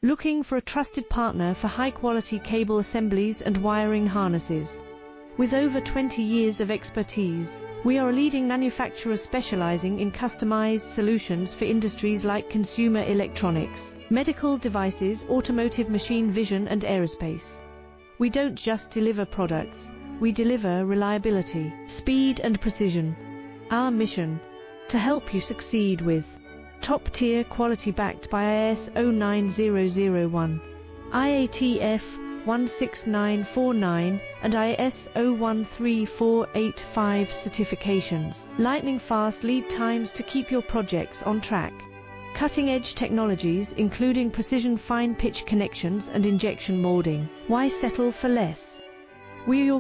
Looking for a trusted partner for high-quality cable assemblies and wiring harnesses? With over 20 years of expertise, we are a leading manufacturer specializing in customized solutions for industries like consumer electronics, medical devices, automotive, machine vision, and aerospace. We don't just deliver products, we deliver reliability, speed, and precision. Our mission: to help you succeed with top-tier quality backed by ISO 9001, IATF 16949 and ISO 13485 certifications, lightning-fast lead times to keep your projects on track, cutting-edge technologies including precision fine-pitch connections and injection molding. Why settle for less? We are your